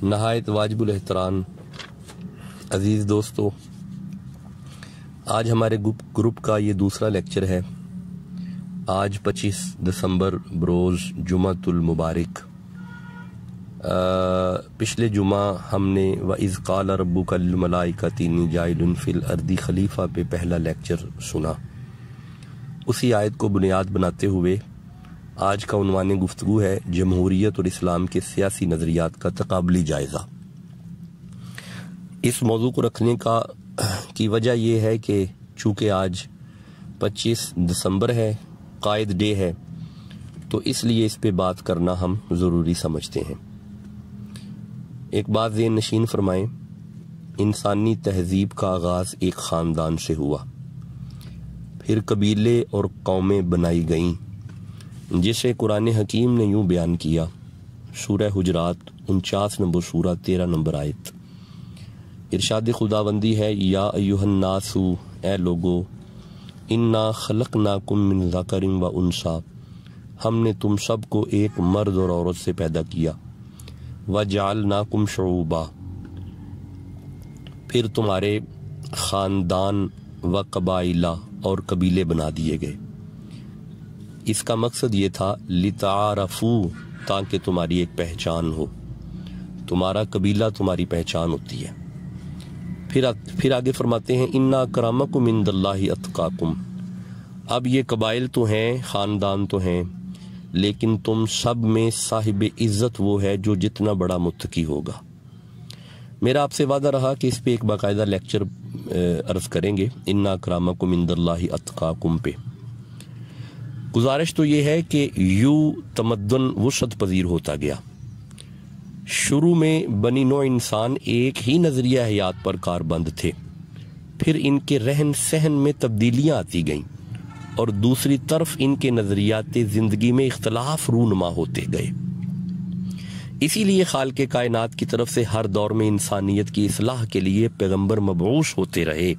नहायत वाजिबुल एहतराम अज़ीज़ दोस्तों, आज हमारे ग्रुप का ये दूसरा लेक्चर है। आज 25 दिसंबर बरोज़ जुमातुल मुबारक। पिछले जुमा हमने व इज़ क़ाल रब्बुकल मलाइकति इन्नी जाइलुन फिल अर्दी खलीफा पे पहला लेक्चर सुना। उसी आयत को बुनियाद बनाते हुए आज का उन्वान गुफ्तगू है जमहूरियत और इस्लाम के सियासी नज़रियात का तकाबली जायज़ा। इस मौजू को रखने की वजह यह है कि चूँकि आज 25 दिसंबर है, कायद डे है, तो इसलिए इस पे बात करना हम ज़रूरी समझते हैं। एक बात ज़हन नशीन फरमाएं, इंसानी तहजीब का आगाज़ एक ख़ानदान से हुआ, फिर कबीले और कौमें बनाई गईं, जिसे कुरान हकीम ने यूं बयान किया। सूरह हुजरात 49 नंबर सूरा 13 नंबर आयत। इरशाद खुदाबंदी है, या अय्युहन्नासु, ए लोगो, इन्ना खलकनाकुम मिन ज़करिन व उन्सा, हमने तुम सब को एक मर्द और औरत से पैदा किया। व जअलनाकुम शुऊबा, फिर तुम्हारे ख़ानदान व कबाइला और कबीले बना दिए गए। इसका मकसद ये था लितारफू, ताकि तुम्हारी एक पहचान हो। तुम्हारा कबीला तुम्हारी पहचान होती है। फिर आगे फरमाते हैं, इन्ना अकरमकुम इंदल्लाहि अत्काकुम। अब ये कबाइल तो हैं, ख़ानदान तो हैं, लेकिन तुम सब में साहिब इज़्ज़त वो है जो जितना बड़ा मुत्तकी होगा। मेरा आपसे वादा रहा कि इस पे एक बाकायदा लेक्चर अर्ज़ करेंगे, इन्ना अकरमकुम इंदल्लाहि अत्काकुम पे। गुजारिश तो ये है कि यूं तमद्दुन वुसअत पजीर होता गया। शुरू में बनी नौ इंसान एक ही नज़रिया हयात पर कारबंद थे, फिर इनके रहन सहन में तब्दीलियां आती गईं और दूसरी तरफ इनके नज़रियाते ज़िंदगी में इख्तलाफ रूनमा होते गए। इसीलिए खालिक़े कायनात की तरफ से हर दौर में इंसानियत की इस्लाह के लिए पैगम्बर मबऊस होते रहे।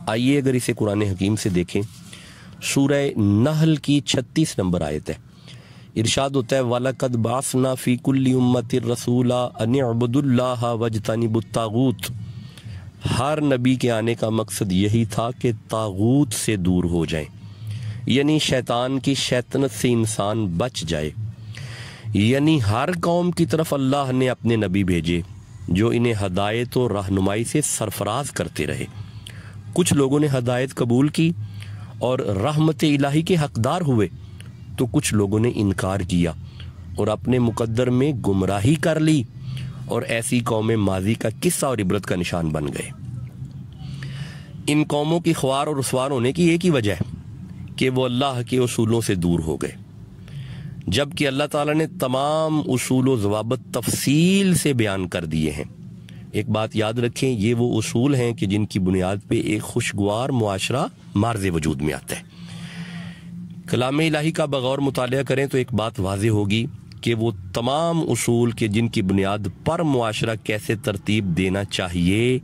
आइए अगर इसे कुरान हकीम से देखें, सूरह नहल की 36 नंबर आयत है। इरशाद होता है, वलक़द बाअसना फ़ी कुल्ली उम्मतिर रसूला अन इअ्बुदुल्लाह वज्तनिबुत तागूत। हर नबी के आने का मकसद यही था कि तागूत से दूर हो जाए, यानी शैतान की शैतानत से इंसान बच जाए। यानी हर कौम की तरफ अल्लाह ने अपने नबी भेजे जो इन्हें हदायत और रहनुमाई से सरफराज करते रहे। कुछ लोगों ने हदायत कबूल की और रहमत इलाही के हकदार हुए, तो कुछ लोगों ने इनकार किया और अपने मुकद्दर में गुमराही कर ली, और ऐसी कौमें माजी का किस्सा और इबरत का निशान बन गए। इन कौमों की ख्वार और रुसवार होने की एक ही वजह है कि वो अल्लाह के उसूलों से दूर हो गए, जबकि अल्लाह ताला ने तमाम उसूल व ज़वाबित तफसील से बयान कर दिए हैं। एक बात याद रखें, ये वो उसूल हैं कि जिनकी बुनियाद पे एक खुशगवार मुआशरा मार्ज़े वजूद में आता है। कलाम इलाही का बगौर मुतालिया करें तो एक बात वाज़ेह होगी कि वो तमाम उसूल के जिनकी बुनियाद पर मुआशरा कैसे तरतीब देना चाहिए,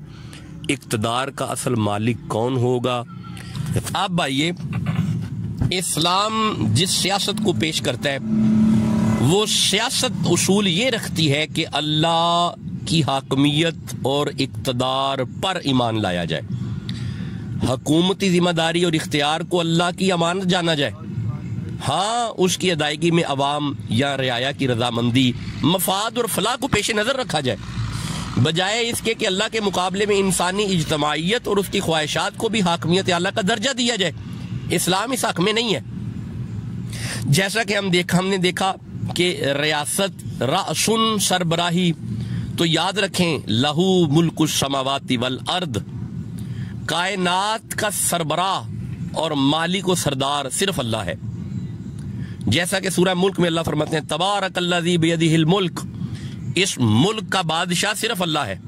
इक़्तिदार का असल मालिक कौन होगा। अब आइए, इस्लाम जिस सियासत को पेश करता है वो सियासत उसूल ये रखती है कि अल्लाह की हाकमियत और इक़्तिदार पर ईमान लाया जाए, हुकूमती जिम्मेदारी और इख्तियार को अल्लाह की अमानत जाना जाए। हाँ, उसकी अदायगी में अवाम या रियाया की रजामंदी, मफाद और फलाह को पेश नज़र रखा जाए, बजाय इसके कि अल्लाह के मुकाबले में इंसानी इज्तमाइयत और उसकी ख्वाहिशात को भी हाकमियत आला का दर्जा दिया जाए। इस्लाम इस हक में नहीं है। जैसा कि हमने देखा कि रियासत रासुन सरबराही, तो याद रखें, लहू मुल्कुस समावाति वल अर्द, कायनात का सरबराह और मालिक व सरदार सिर्फ अल्लाह है। जैसा कि सूरह मुल्क में अल्लाह फरमाते हैं, तबारकल्लज़ी बियदिहिल मुल्क, इस मुल्क का बादशाह सिर्फ अल्लाह है।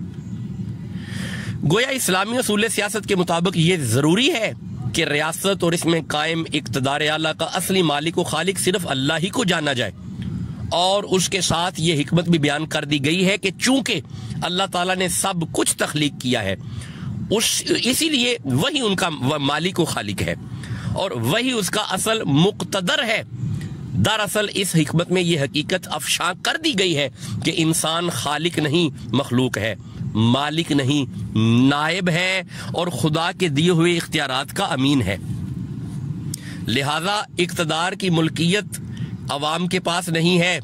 गोया इस्लामी उसूल सियासत के मुताबिक ये जरूरी है कि रियासत और इसमें कायम इक़्तिदार आला का असली मालिक व खालिक सिर्फ अल्लाह ही को जाना जाए। और उसके साथ ये हिकमत भी बयान कर दी गई है कि चूंकि अल्लाह ताला ने सब कुछ तख्लीक किया है, इसीलिए वही उनका मालिक व खालिक है और वही उसका असल मुक़्तदर है। दरअसल इस हिकमत में यह हकीकत अफशा कर दी गई है कि इंसान खालिक नहीं मखलूक है, मालिक नहीं नायब है और खुदा के दिए हुए इख्तियारात का अमीन है। लिहाजा इक़्तिदार की मुल्कियत अवाम के पास नहीं है।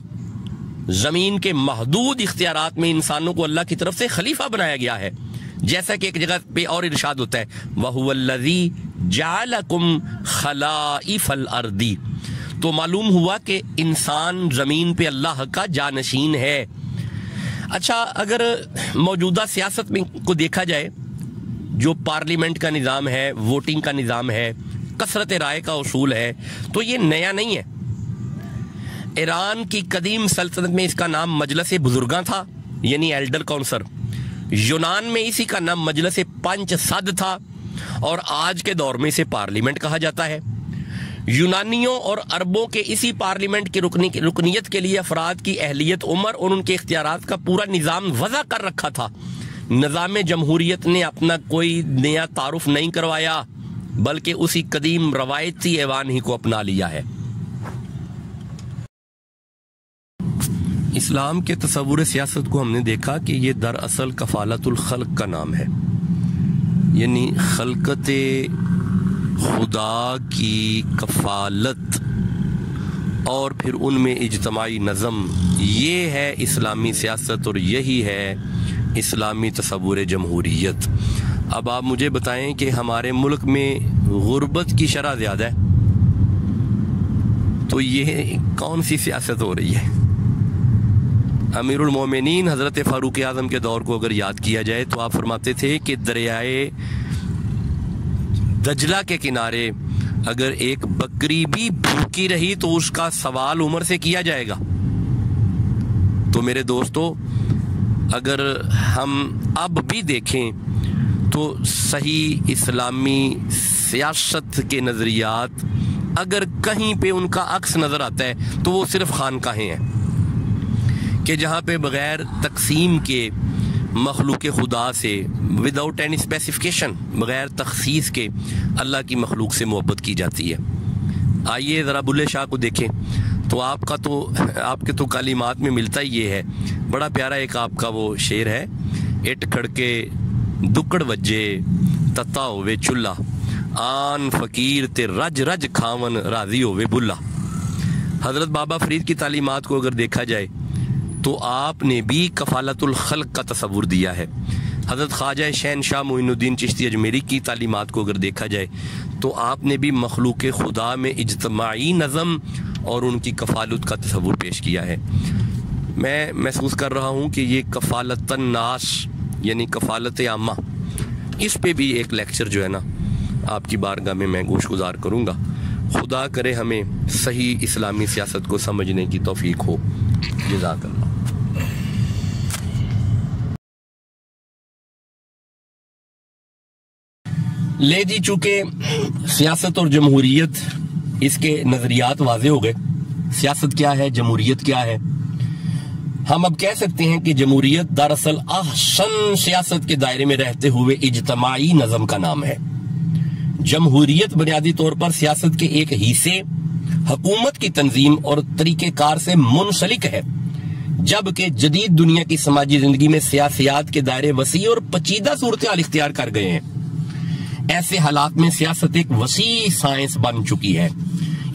जमीन के महदूद इख्तियारात में इंसानों को अल्लाह की तरफ से खलीफा बनाया गया है। जैसा कि एक जगह पे और इरशाद होता है, वहुवल्लज़ी जअलकुम खलाइफल अर्दी। तो मालूम हुआ कि इंसान जमीन पे अल्लाह का जानशीन है। अच्छा, अगर मौजूदा सियासत में को देखा जाए, जो पार्लियामेंट का निज़ाम है, वोटिंग का निज़ाम है, कसरत राय का उसूल है, तो ये नया नहीं है। ईरान की कदीम सल्तनत में इसका नाम मजलिस बुजुर्गां था, यानी एल्डर काउंसिल। यूनान में इसी का नाम मजलिस पंच सद था और आज के दौर में इसे पार्लियामेंट कहा जाता है। यूनानियों और अरबों के इसी पार्लियामेंट की रुकनीत के लिए अफराद की अहलियत, उम्र और उनके इख्तियारात का पूरा निज़ाम वज़ा कर रखा था। निज़ाम जमहूरियत ने अपना कोई नया तारुफ नहीं करवाया, बल्कि उसी कदीम रवायती ऐवान ही को अपना लिया है। इस्लाम के तसव्वुर सियासत को हमने देखा कि ये दरअसल कफालतुल खल्क का नाम है, यानी खलकते खुदा की कफालत और फिर उनमें इज्तमाई नज़म, ये है इस्लामी सियासत और यही है इस्लामी तसव्वुर जमहूरियत। अब आप मुझे बताएं कि हमारे मुल्क में गुर्बत की शरह ज़्यादा है, तो ये कौन सी सियासत हो रही है? अमीरुल मोमिनीन हज़रत फ़ारूक आज़म के दौर को अगर याद किया जाए तो आप फरमाते थे कि दरियाए दजला के किनारे अगर एक बकरी भी भूखी रही तो उसका सवाल उमर से किया जाएगा। तो मेरे दोस्तों, अगर हम अब भी देखें तो सही इस्लामी सियासत के नज़रियात अगर कहीं पे उनका अक्स नज़र आता है तो वो सिर्फ खानकाहें हैं कि जहाँ पे बग़ैर तकसीम के मखलूक खुदा से, विदाउट एनी स्पेसिफिकेशन, बग़ैर तखसीस के अल्लाह की मखलूक से मोहब्बत की जाती है। आइए ज़रा बुल्ले शाह को देखें तो आपके तो कालिमात में मिलता ही ये है। बड़ा प्यारा एक आपका वो शेर है, इट खड़के दुक्कड़ वज्जे तत्ता होवे चुल्ला, आन फ़कीर ते रज रज खावन राजी होवे बुल्ला। हज़रत बाबा फरीद की तालीमात को अगर देखा जाए तो आपने भी कफालतुल खल्क का तसव्वुर दिया है। हज़रत ख्वाजा शहनशाह मोइनुद्दीन चिश्ती अजमेरी की तालीमात को अगर देखा जाए तो आपने भी मखलूक खुदा में इज्तमाई नज़म और उनकी कफालत का तसव्वुर पेश किया है। मैं महसूस कर रहा हूँ कि ये कफालतन नास यानी कफालत आमा, इस पे भी एक लेक्चर जो है ना आपकी बारगाह में मैं गोशगुजार करूँगा। खुदा करे हमें सही इस्लामी सियासत को समझने की तौफीक हो। जज़ाकल्लाह। ले जी, चूंकि सियासत और जमहूरियत इसके नजरियात वाज़े हो गए, सियासत क्या है, जमहूरियत क्या है, हम अब कह सकते हैं कि जमहूरियत दरअसल अहसन सियासत के दायरे में रहते हुए इज्तमाई नज़म का नाम है। जमहूरियत बुनियादी तौर पर सियासत के एक हिस्से, हुकूमत की तंजीम और तरीक़ेकार से मुंसलिक है, जबकि जदीद दुनिया की समाजी जिंदगी में सियासियात के दायरे वसी और पेचीदा सूरत हाल इख्तियार कर गए हैं। ऐसे हालात में सियासत एक वसी साइंस बन चुकी है।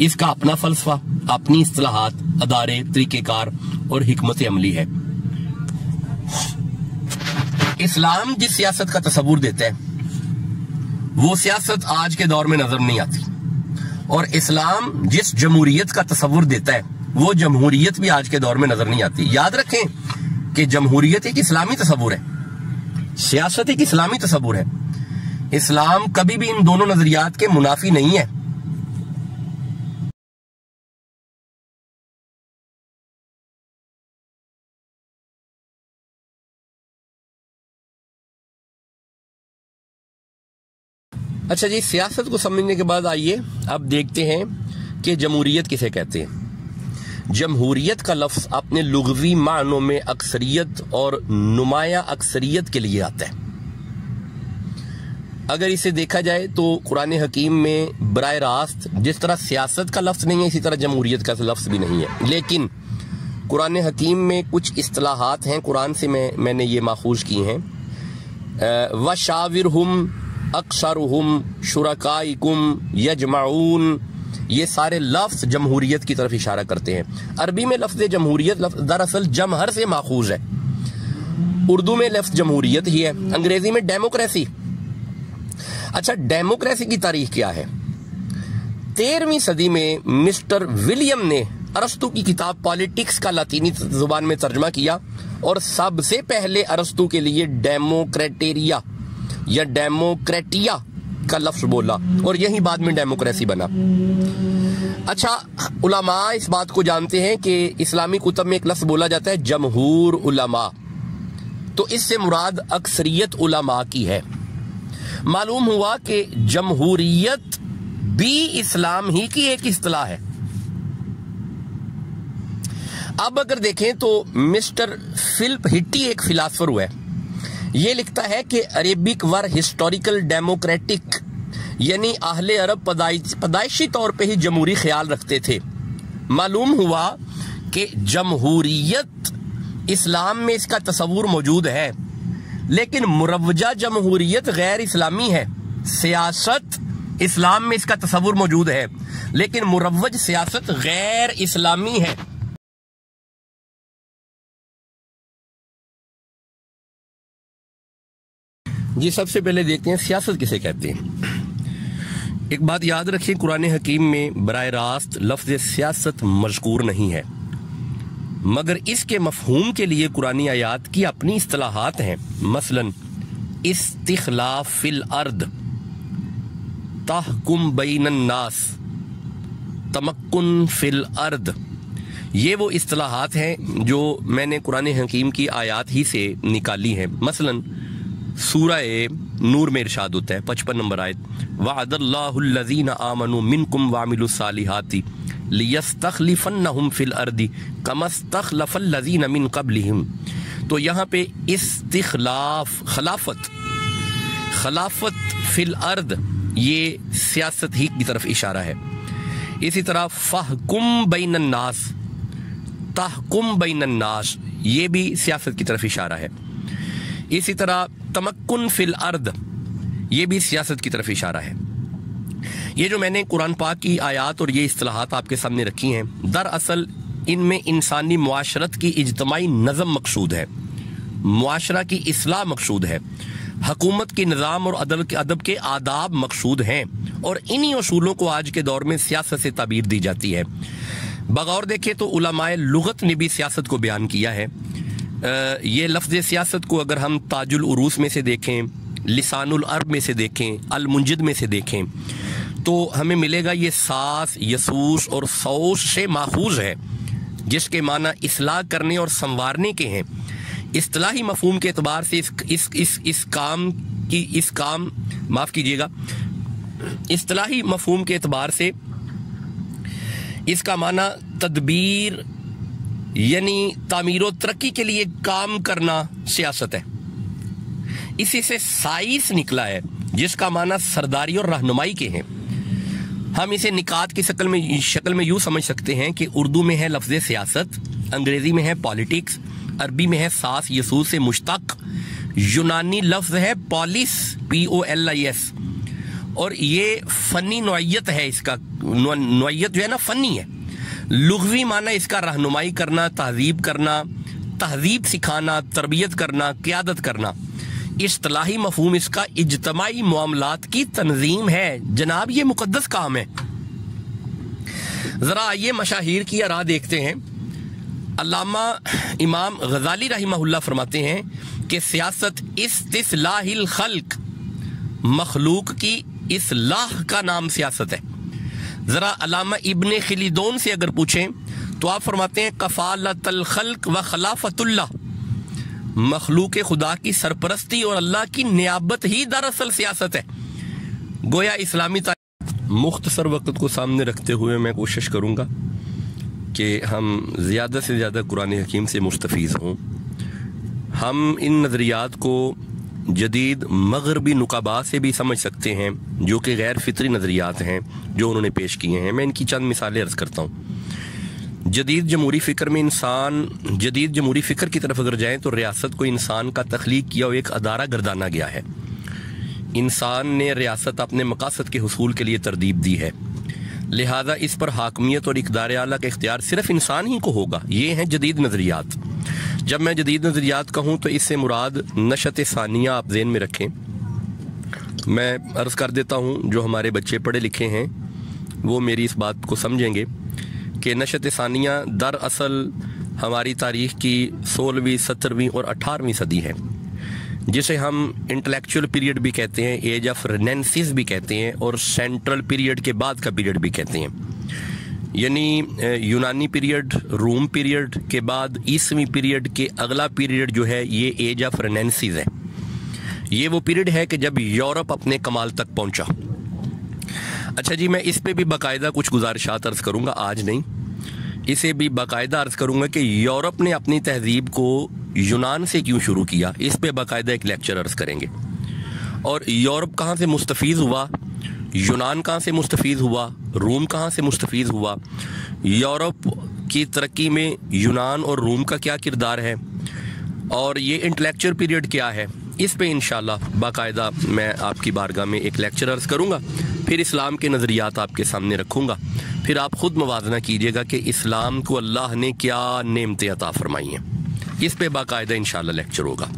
इसका अपना फलसफा, अपनी इस्तिलाहात, अदारे, तरीक़ेकार और हिकमत अमली है। इस्लाम जिस सियासत का तसव्वुर देता है वो सियासत आज के दौर में नजर नहीं आती, और इस्लाम जिस जमहूरियत का तसव्वुर देता है वो जमहूरियत भी आज के दौर में नजर नहीं आती। याद रखें कि जमहूरियत एक इस्लामी तसव्वुर है, सियासत एक इस्लामी तसव्वुर है। इस्लाम कभी भी इन दोनों नजरियात के मुनाफी नहीं है। अच्छा जी, सियासत को समझने के बाद आइए अब देखते हैं कि जमहूरियत किसे कहते हैं। जमहूरियत का लफ्ज अपने लुग़वी मानों में अक्सरियत और नुमाया अक्सरियत के लिए आता है। अगर इसे देखा जाए तो कुरान हकीम में बराह रास्त जिस तरह सियासत का लफ्ज़ नहीं है, इसी तरह जमहूरियत का लफ्ज़ भी नहीं है। लेकिन कुरान हकीम में कुछ इस्तिलाहात हैं, कुरान से मैंने ये माखूज की हैं। वशाविरहुम अक्सरुहुम शुरकाइकुम यजमाऊन, ये सारे लफ्ज़ जमहूरियत की तरफ इशारा करते हैं। अरबी में लफ्ज़ जमहूरियत दरअसल जमहर से माखूज है, उर्दू में लफ्ज़ जमहूरियत ही है, अंग्रेजी में डेमोक्रेसी। अच्छा, डेमोक्रेसी की तारीख क्या है? 13वीं सदी में मिस्टर विलियम ने अरस्तु की किताब पॉलिटिक्स का लातीनी जुबान में तर्जमा किया और सबसे पहले अरस्तु के लिए डेमोक्रेटेरिया या डेमोक्रेटिया का लफ्ज बोला और यही बाद में डेमोक्रेसी बना। अच्छा, उलमा इस बात को जानते हैं कि इस्लामी कुतब में एक लफ्ज बोला जाता है जमहूर उलमा, तो इससे मुराद अक्सरियत उलमा की है। मालूम हुआ कि जमहूरियत भी इस्लाम ही की एक इस्तिलाह है। अब अगर देखें तो मिस्टर फिलिप हिट्टी एक फिलासफर हुआ है, ये लिखता है कि अरेबिक वर हिस्टोरिकल डेमोक्रेटिक, यानी अहले अरब पैदाइशी तौर पे ही जमहूरी ख्याल रखते थे। मालूम हुआ कि जमहूरियत इस्लाम में इसका तस्वुर मौजूद है, लेकिन मुरव्वजा जमहूरियत गैर इस्लामी है। सियासत इस्लाम में इसका तस्वुर मौजूद है, लेकिन मुरव्वज सियासत गैर इस्लामी है। जी, सबसे पहले देखते हैं सियासत किसे कहते हैं। एक बात याद रखिए, कुरान हकीम में बराह रास्त लफ्ज़ सियासत मज़कूर नहीं है, मगर इसके मफहूम के लिए कुरानी आयात की अपनी इस्तिलाहात हैं। मसलन इस्तिखलाफ फिल अर्द, तहकुम बैनन नास, तमक्कुन फिल अर्द, ये वो इस्तिलाहात हैं जो मैंने कुरान हकीम की आयात ही से निकाली हैं। मसलन सूरह नूर में इरशाद होता है 55 नंबर आयत, वअदल्लाहुल्लज़ीना आमनू मिनकुम वामिलुस्सालिहाति लियस्तखलिफन्नहुम फिल अर्दी कमस्तखलफल्लज़ीना मिन क़ब्लिहिम। तो यहाँ पे इस्तिखलाफ, खलाफत फिल अर्द, ये सियासत ही की तरफ इशारा है। इसी तरह फहकुम बैनन नास, तहकुम बैनन नास, ये भी सियासत की तरफ इशारा है। इसी तरह तमक्कुन फिल अर्द, ये भी सियासत की तरफ इशारा है। ये जो मैंने कुरान पाक की आयात और ये इस्तिलाहात आपके सामने रखी हैं, दरअसल इनमें इंसानी मुआशरत की इज्तमाई नज़म मकसूद है, मुआशरा की इस्लाह मकसूद है, हकूमत की निज़ाम और अदब के आदाब मकसूद हैं, और इन्हीं उसूलों को आज के दौर में सियासत से ताबीर दी जाती है। बगौर देखें तो उलमाए लुगत ने भी सियासत को बयान किया है। ये लफ्ज़ सियासत को अगर हम ताजुल उरूस में से देखें, लिसानुल अरब में से देखें, अल मुंजिद में से देखें, तो हमें मिलेगा ये सास, यसूस और सौस से माखूज है, जिसके माना इस्लाह करने और संवारने के हैं। इस्तिलाही मफहूम के एतबार से इस काम माफ़ कीजिएगा, इस्तिलाही मफहूम के एतबार से इसका माना तदबीर यानी तामीर और तरक्की के लिए काम करना सियासत है। इसी से साइस निकला है, जिसका माना सरदारी और रहनुमाई के हैं। हम इसे निकात की शक्ल में यूँ समझ सकते हैं कि उर्दू में है लफ्ज़ सियासत, अंग्रेज़ी में है पॉलिटिक्स, अरबी में है सास यसूस से मुश्तक, यूनानी लफ्ज़ है पॉलिस, POLIS, और ये फ़नी नौइयत है, इसका नौइयत जो है ना फ़नी है। लुग़वी माना इसका रहनुमाई करना, तहज़ीब करना, तहज़ीब सिखाना, तरबियत करना, क़यादत करना। इस्तिलाही मफहूम इसका इज्तमाई मामलात की तंजीम है। जनाब, ये मुक़द्दस काम है। ज़रा आइए मशाहिर की आरा देखते हैं। अल्लामा इमाम गज़ाली रहमहुल्लाह फरमाते हैं कि सियासत इस्तिस्लाहिल खल्क, मखलूक की इस्लाह का नाम सियासत है। ज़रा अल्लामा इब्ने खिलिदोन से अगर पूछें तो आप फरमाते हैं कफ़ालतुल खल्क व खलाफतुल्लाह, मखलूक खुदा की सरपरस्ती और अल्लाह की नियाबत ही दरअसल सियासत है। गोया इस्लामी मुख्तसर वक्त को सामने रखते हुए मैं कोशिश करूँगा कि हम ज़्यादा से ज़्यादा कुरान हकीम से मुस्तफ़ीज़ हों। हम इन नज़रियात को जदीद मगरबी नुकाबा से भी समझ सकते हैं, जो कि गैर फितरी नज़रियात हैं जो उन्होंने पेश किए हैं। मैं इनकी चंद मिसालें अर्ज़ करता हूँ। जदीद जमहूरी फ़िक्र में जदीद जमहूरी फ़िक्र की तरफ अगर जाएँ तो रियासत को इंसान का तख्लीक किया हुआ एक अदारा गर्दाना गया है। इंसान ने रियासत अपने मकासद के हुसूल के लिए तरतीब दी है, लिहाजा इस पर हाकमियत और इक़्तिदार आला का इख्तियार सिर्फ इंसान ही को होगा। ये हैं जदीद नज़रियात। जब मैं जदीद नज़रियात कहूँ तो इससे मुराद नशत सानिया आप ज़हन में रखें। मैं अर्ज़ कर देता हूँ, जो हमारे बच्चे पढ़े लिखे हैं वो मेरी इस बात को समझेंगे कि नशत सानिया दरअसल हमारी तारीख़ की 16वीं, 17वीं और 18वीं सदी है, जिसे हम इंटेलेक्चुअल पीरियड भी कहते हैं, एज ऑफ रेनेसांस भी कहते हैं, और सेंट्रल पीरियड के बाद का पीरियड भी कहते हैं। यानी यूनानी पीरियड, रूम पीरियड के बाद ईसवी पीरियड के अगला पीरियड जो है ये एज ऑफ रेनेसांस है। ये वो पीरियड है कि जब यूरोप अपने कमाल तक पहुंचा। अच्छा जी, मैं इस पे भी बाकायदा कुछ गुजारिशात अर्ज़ करूँगा, आज नहीं, इसे भी बाकायदा अर्ज़ करूँगा कि यूरोप ने अपनी तहजीब को यूनान से क्यों शुरू किया। इस पे बाकायदा एक लेक्चर अर्ज़ करेंगे। और यूरोप कहाँ से मुस्तफ़ीज़ हुआ, यूनान कहाँ से मुस्तफ़ीज़ हुआ, रूम कहाँ से मुस्तफ़ीज़ हुआ, यूरोप की तरक्की में यूनान और रूम का क्या किरदार है, और ये इंटेलेक्चुअल पीरियड क्या है, इस पे इंशाल्लाह बाकायदा मैं आपकी बारगाह में एक लेक्चर अर्ज़ करूँगा। फिर इस्लाम के नज़रियात आपके सामने रखूँगा, फिर आप ख़ुद मुवाज़ना कीजिएगा कि इस्लाम को अल्लाह ने क्या नेमतें अता फरमाई हैं। इस पे बाकायदा इंशाल्लाह लेक्चर होगा।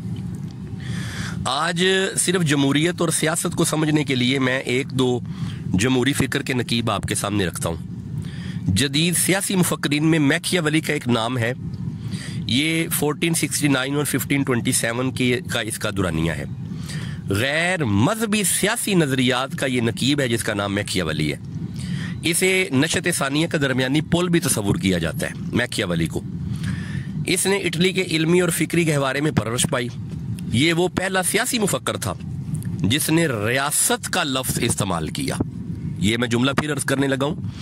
आज सिर्फ जमहूरियत और सियासत को समझने के लिए मैं एक दो जमहूरी फ़िक्र के नकीब आपके सामने रखता हूँ। जदीद सियासी मुफक्किरीन में मैकियावेली का एक नाम है। ये 1469 और 1527 का इसका दुरानिया है। गैर मजहबी सियासी नज़रियात का ये नकीब है जिसका नाम मैकियावेली है। इसे नशत सानिया का दरमियानी पुल भी तस्वुर किया जाता है मैकियावेली को। इसने इटली के इल्मी और फिक्री गहवारे में परवरिश पाई। ये वो पहला सियासी मुफक्कर था जिसने रियासत का लफ्ज़ इस्तेमाल किया। ये मैं जुमला फिर अर्ज करने लगा हूँ।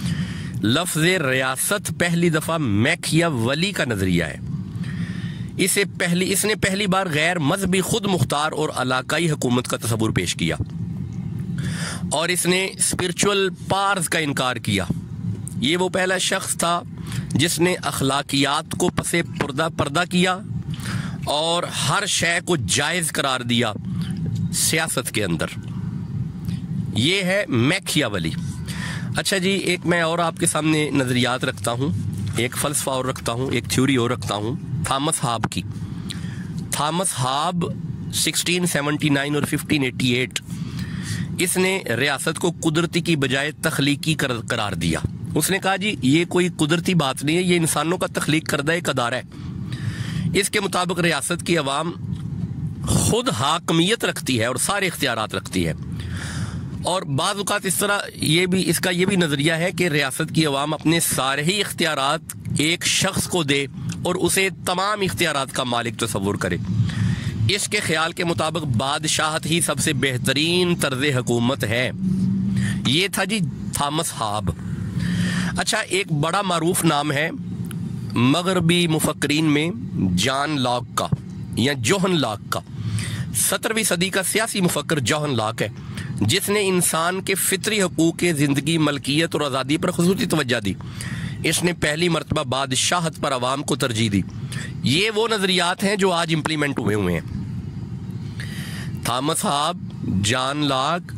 लफ्ज़ रियासत पहली दफ़ा मैकियावेली का नज़रिया है। इसने पहली बार गैर मजहबी खुद मुख्तार और इलाकाई हुकूमत का तस्वुर पेश किया, और इसने स्पिरिचुअल पार्स का इनकार किया। ये वो पहला शख्स था जिसने अखलाकियात को पसे पर्दा किया और हर शय को जायज़ करार दिया सियासत के अंदर। ये है मैकियावेली। अच्छा जी, एक मैं और आपके सामने नज़रियात रखता हूँ, एक फ़लसफ़ा और रखता हूँ, एक थ्योरी और रखता हूँ थॉमस हाब की। थॉमस हाब 1679 और 1588, इसने रियासत को कुदरती की बजाय तख्लीकी करार दिया। उसने कहा जी ये कोई कुदरती बात नहीं है, ये इंसानों का तख्लीक करदा एक अदारा है। इसके मुताबिक रियासत की अवाम खुद हाकमियत रखती है और सारे इख्तियारात रखती है। और बाज़ औक़ात इस तरह इसका ये भी नज़रिया है कि रियासत की अवाम अपने सारे ही इख्तियारात एक शख्स को दे और उसे तमाम इख्तियारात का मालिक तस्वुर करे। इसके ख्याल के मुताबिक बादशाहत ही सबसे बेहतरीन तर्ज़ हुकूमत है। ये था जी थॉमस हाब। अच्छा, एक बड़ा मारूफ नाम है मगरबी मुफक्किरीन में जॉन लॉक का या जोहन लॉक का। 17वीं सदी का सियासी मुफक्कर जॉन लॉक है जिसने इंसान के फितरी हकूक़ के ज़िंदगी, मलकियत और आज़ादी पर ख़ुसूसी तवज्जो दी। इसने पहली मरतबा बादशाहत पर आवाम को तरजीह दी। ये वो नज़रियात हैं जो आज इम्प्लीमेंट हुए हैं। थॉमस हाब, जॉन लॉक,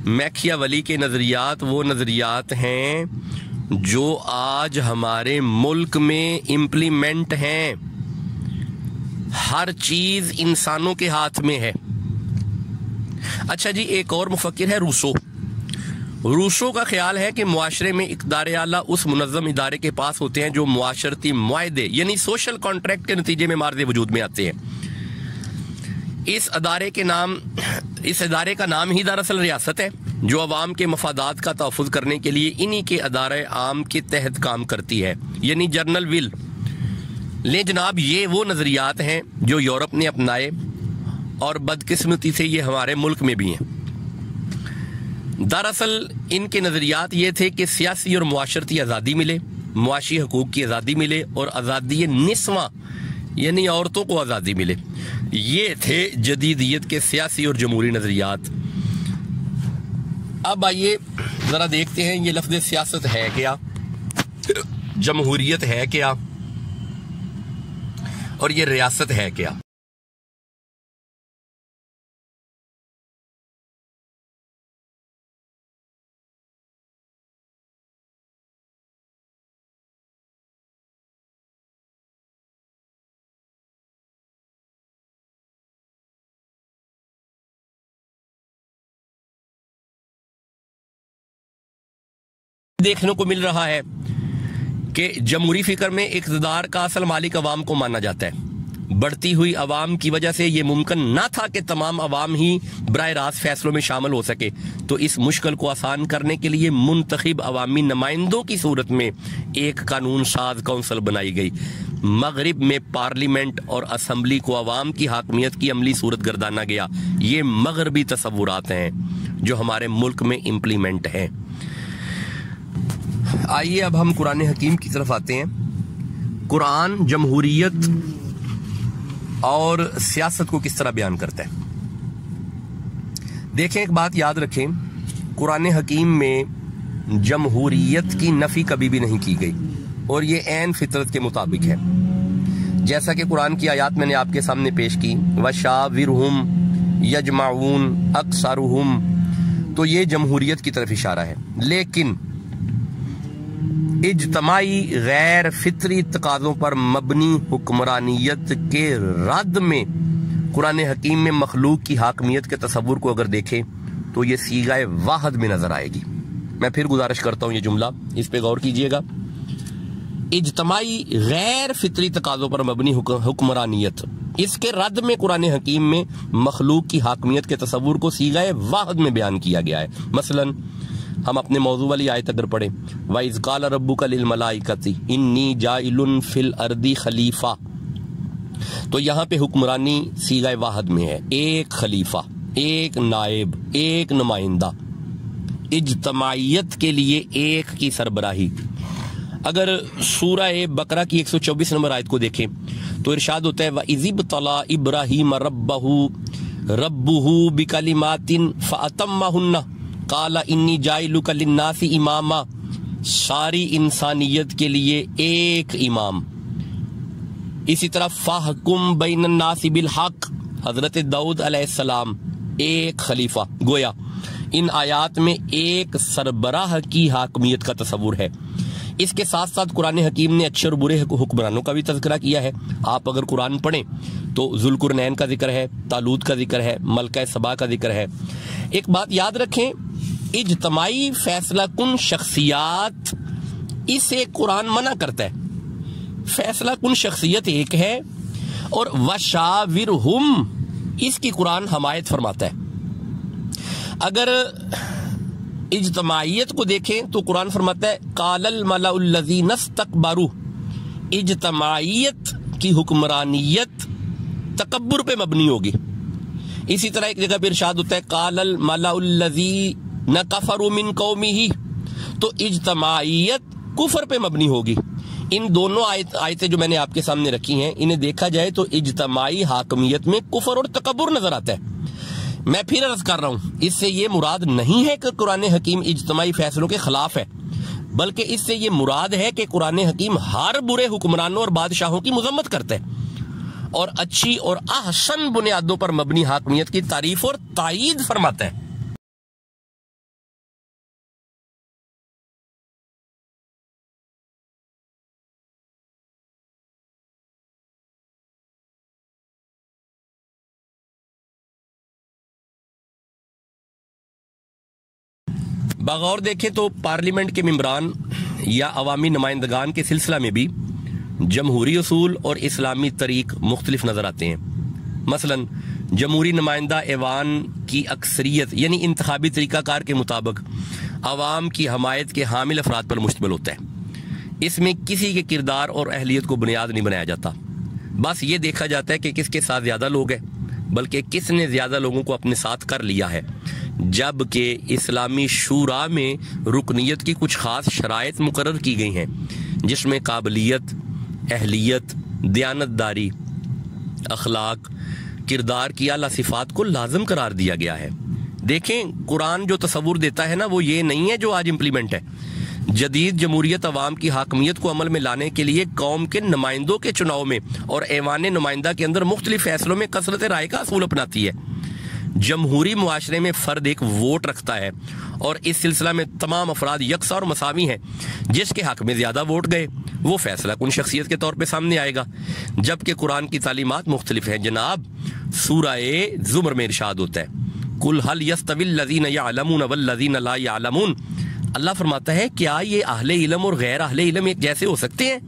मैकियावेली के नज़रियात वो नज़रियात हैं जो आज हमारे मुल्क में इम्प्लीमेंट हैं। हर चीज़ इंसानों के हाथ में है। अच्छा जी, एक और मुफक्किर है रूसो। रूसो का ख्याल है कि मुआशरे में इक़्तिदार आला उस मुनज़्ज़म इदारे के पास होते हैं जो मुआशरती मुआहदे यानी सोशल कॉन्ट्रैक्ट के नतीजे में मार्ज़ वजूद में आते हैं। इस इदारे का नाम ही दरअसल रियासत है जो अवाम के मफादात का तहफ़्फ़ुज़ करने के लिए इन्हीं के अदारे आम के तहत काम करती है, यानी जर्नल विल। ले जनाब, ये वो नज़रियात हैं जो यूरोप ने अपनाए और बदकिस्मती से ये हमारे मुल्क में भी हैं। दरअसल इनके नज़रियात ये थे कि सियासी और मुआशरती आज़ादी मिले, मुआशी हकूक़ की आज़ादी मिले और आज़ादी निस्वां यानी औरतों को आज़ादी मिले। ये थे जदीदियत के सियासी और जमहूरी नज़रियात। अब आइए ज़रा देखते हैं ये लफ्ज़ सियासत है क्या, जमहूरियत है क्या और ये रियासत है क्या। देखने को मिल रहा है कि जमहूरी फिक्र में इक़्तिदार का असल मालिक अवाम को माना जाता है। बढ़ती हुई अवाम की वजह से यह मुमकिन ना था कि तमाम अवाम ही बराह रास्त फैसलों में शामिल हो सके, तो इस मुश्किल को आसान करने के लिए मुंतखब अवामी नुमाइंदों की सूरत में एक कानून साज कौंसिल बनाई गई। मगरिब में पार्लियामेंट और असम्बली को अवाम की हाकमियत की अमली सूरत गर्दाना गया। ये मगरबी तसव्वुरात हैं जो हमारे मुल्क में इम्प्लीमेंट हैं। आइए अब हम कुरान हकीम की तरफ आते हैं। कुरान जमहूरियत और सियासत को किस तरह बयान करता है। देखें, एक बात याद रखें, कुरान हकीम में जमहूरियत की नफी कभी भी नहीं की गई और ये ऐन फितरत के मुताबिक है। जैसा कि कुरान की आयत मैंने आपके सामने पेश की, वशाविरहुम यजमाऊन अक्सरुहुम, तो ये जमहूरियत की तरफ इशारा है। लेकिन इज्तमाई गैर फितरी तकाज़ों पर मबनी हुक्मरानियत के रद्द में कुरान हकीम में मखलूक की हाकमियत के तसव्वुर को अगर देखें तो ये सीगाए वाहद में नजर आएगी। मैं फिर गुजारिश करता हूं, ये जुमला इस पे गौर कीजिएगा। इज्तमाई गैर फितरी तकाज़ों पर मबनी हुक्मरानियत, इसके रद्द में कुरान हकीम में मखलूक की हाकमियत के तसव्वुर को सीगाए वाहद में बयान किया गया है। मसलन हम अपने मौजू वाली आयत अगर पढ़े, वाइज़ क़ाल रब्बुका लिल मलाइकति इन्नी जाइलुन फिल अर्दी खलीफा, तो यहाँ पे हुक्मरानी सीगाए वाहद में है। एक खलीफा, एक नायब, एक नुमाइंदा, इज्तमाइयत के लिए एक की सरबराही। अगर सूरह बकरा की 124 नंबर आयत को देखें तो इरशाद होता है, वइज़िब तला इब्राहीम रब्बुहु बिकलिमातिन फअतम्महुन्ना काला इन्नी जाइलुका लिन्नासी इमामा, सारी इंसानियत के लिए एक इमाम। इसी तरह फाहकुम बैनन नासी बिल हक, हजरत दाऊद अलैहिस्सलाम एक खलीफा। गोया इन आयात में एक सरबराह की हाकमियत का तस्वुर है। इसके साथ साथ कुरान हकीम ने अच्छे और बुरे हुक्मरानों का भी तज़किरा किया है। आप अगर कुरान पढ़ें तो जुल्कुरनैन का जिक्र है, तालूत का जिक्र है, मलका सबा का जिक्र है। एक बात याद रखें, इज्तमाई फैसला कुन शख्सियात, इसे कुरान मना करता है। फैसला कुन शख्सियत एक है और वशाविरहुम, इसकी कुरान हमायत फरमाता है। अगर इज्तमाइयत को देखें तो कुरान फरमाता है कालल मलाउल्लज़ीना इस्तकबरू, इज्तमाइयत की हुक्मरानियत तकब्बुर पे मबनी होगी। इसी तरह एक जगह पर इरशाद होता है कालल मलाउल्लज़ीना कफरू मिन कौमिही, तो इज्तमाइयत कुफर पे मबनी होगी। इन दोनों आयतें जो मैंने आपके सामने रखी हैं, इन्हें देखा जाए तो इज्तमाई हाकमियत में कुफर और तकब्बुर नजर आता है। मैं फिर अर्ज कर रहा हूं, इससे ये मुराद नहीं है कि कुरान हकीम इज्तमाई फैसलों के खिलाफ है, बल्कि इससे ये मुराद है कि कुरान हकीम हर बुरे हुक्मरानों और बादशाहों की मुजम्मत करते हैं और अच्छी और अहसन बुनियादों पर मबनी हाकमियत की तारीफ और तायीद फरमाता है। बगौर देखें तो पार्लियामेंट के मेंबरान या अवामी नुमाइंदगान के सिलसिला में भी जमहूरी उसूल और इस्लामी तरीक मुख्तलिफ नजर आते हैं। मसलन जमहूरी नुमाइंदा ऐवान की अक्सरियत यानी इंतखाबी तरीकाकार के मुताबिक अवाम की हमायत के हामिल अफराद पर मुश्तमिल होता है। इसमें किसी के किरदार और अहलियत को बुनियाद नहीं बनाया जाता, बस ये देखा जाता है कि किसके साथ ज्यादा लोग हैं, बल्कि किसने ज्यादा लोगों को अपने साथ कर लिया है। जबकि इस्लामी शूरा में रुकनियत की कुछ खास शराइत मुकर्रर की गई हैं, जिसमें काबिलियत, अहलियत, दयानतदारी, अखलाक, किरदार की आला सिफात को लाजम करार दिया गया है। देखें, कुरान जो तस्वुर देता है ना, वो ये नहीं है जो आज इम्प्लीमेंट है। जदीद जमहूरियत अवाम की हाकमियत को अमल में लाने के लिए कौम के नुमाइंदों के चुनाव में और ऐवान नुमाइंदा के अंदर मुख्तलिफ फैसलों में कसरत राय का असूल अपनाती है। जमहूरी मुआशरे में फ़र्द एक वोट रखता है और इस सिलसिला में तमाम अफराद यकसा और मसावी हैं। जिसके हक में ज़्यादा वोट गए वो फैसला कुन शख्सियत के तौर पे सामने आएगा। जबकि कुरान की तालीमात मुख्तलिफ हैं। जनाब, सूरह ज़ुमर में इरशाद होता है, कुल हल यस्तविल लज़ीना यअलमून वल्लज़ीना ला यअलमून। अल्लाह फरमाता है, क्या ये अहले इल्म और गैर अहले इल्म एक जैसे हो सकते हैं?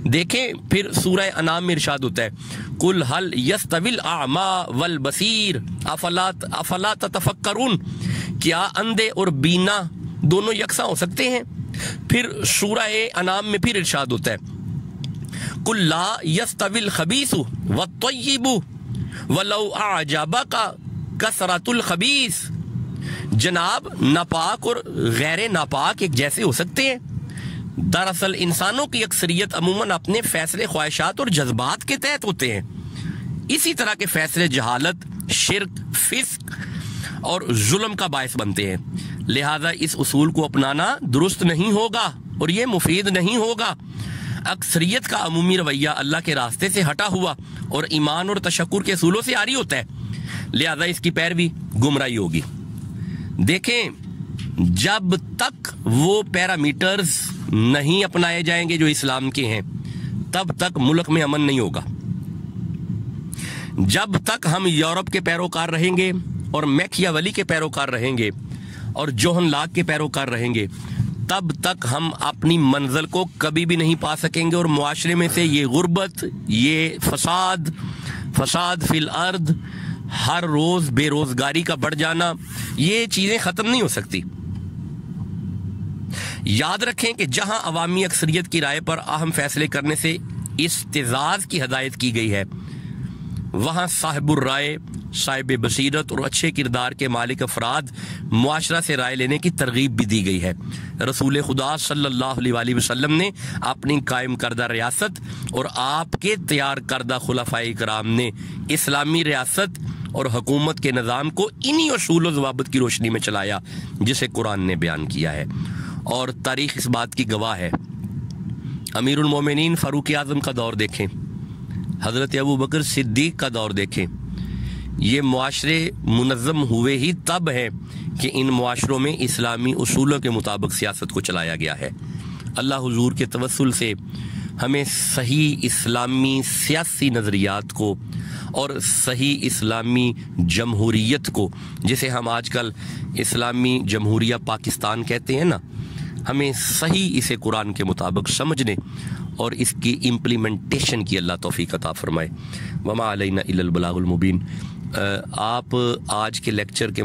देखें, फिर सूरह अनाम में इरशाद होता है, कुल हल यस्तविल आमा वल बसीर अफला ततफक्करून। क्या अंधे और बीना दोनों यकसा हो सकते हैं? फिर सूरह अनाम में फिर इरशाद होता है, कुल ला यस्तविल खबीसु वत्तय्यिबु वलौ अअजबका कसरतुल खबीस। जनाब, नापाक और गैर नापाक एक जैसे हो सकते हैं? दरअसल इंसानों की अक्सरियत अमूमन अपने फैसले ख्वाहिशात और जज्बात के तहत होते हैं। इसी तरह के फैसले जहालत, शिर्क, फिस्क और जुल्म का बायस बनते हैं। लिहाजा इस उसूल को अपनाना दुरुस्त नहीं होगा और ये मुफीद नहीं होगा। अक्सरियत का अमूमी रवैया अल्लाह के रास्ते से हटा हुआ और ईमान और तशक्कुर के असूलों से आरी होता है। लिहाजा इसकी पैरवी गुमराही होगी। देखें, जब तक वो पैरामीटर्स नहीं अपनाए जाएंगे जो इस्लाम के हैं, तब तक मुल्क में अमन नहीं होगा। जब तक हम यूरोप के पैरोकार रहेंगे और मैकियावेली के पैरोकार रहेंगे और जोहन लाक के पैरोकार रहेंगे, तब तक हम अपनी मंजिल को कभी भी नहीं पा सकेंगे। और मुआशरे में से ये गुर्बत, ये फसाद फिल अर्द, हर रोज बेरोजगारी का बढ़ जाना, ये चीजें खत्म नहीं हो सकती। याद रखें कि जहां अवामी अक्सरियत की राय पर अहम फैसले करने से इस्तिजाज की हदायत की गई है, वहां साहिबुर राय, साहिब बसीरत और अच्छे किरदार के मालिक अफराद मुआशरा से राय लेने की तरगीब भी दी गई है। रसूल खुदा सल्लल्लाहु अलैहि वसल्लम ने अपनी कायम करदा रियासत और आपके तैयार करदा खुलाफाए कराम ने इस्लामी रियासत और हुकूमत के निज़ाम को इन्हीं उसूल व ज़वाबित की रोशनी में चलाया जिसे कुरान ने बयान किया है। और तारीख इस बात की गवाह है। अमीरुल मोमिनीन फ़ारूक आज़म का दौर देखें, हज़रत अबू बकर सिद्दीक का दौर देखें। ये मुआशरे मुनज़्ज़म हुए ही तब है कि इन मुआशरों में इस्लामी उसूलों के मुताबिक सियासत को चलाया गया है। अल्लाह हुजूर के तवस्सुल से हमें सही इस्लामी सियासी नज़रियात को और सही इस्लामी जमहूरियत को, जिसे हम आजकल इस्लामी जमहूरिया पाकिस्तान कहते हैं ना, हमें सही इसे कुरान के मुताबिक समझने और इसकी इम्प्लीमेंटेशन की अल्लाह तौफीक अता फरमाए। वमा अलैना इल्लल बलागुल मुबीन। आप आज के लेक्चर के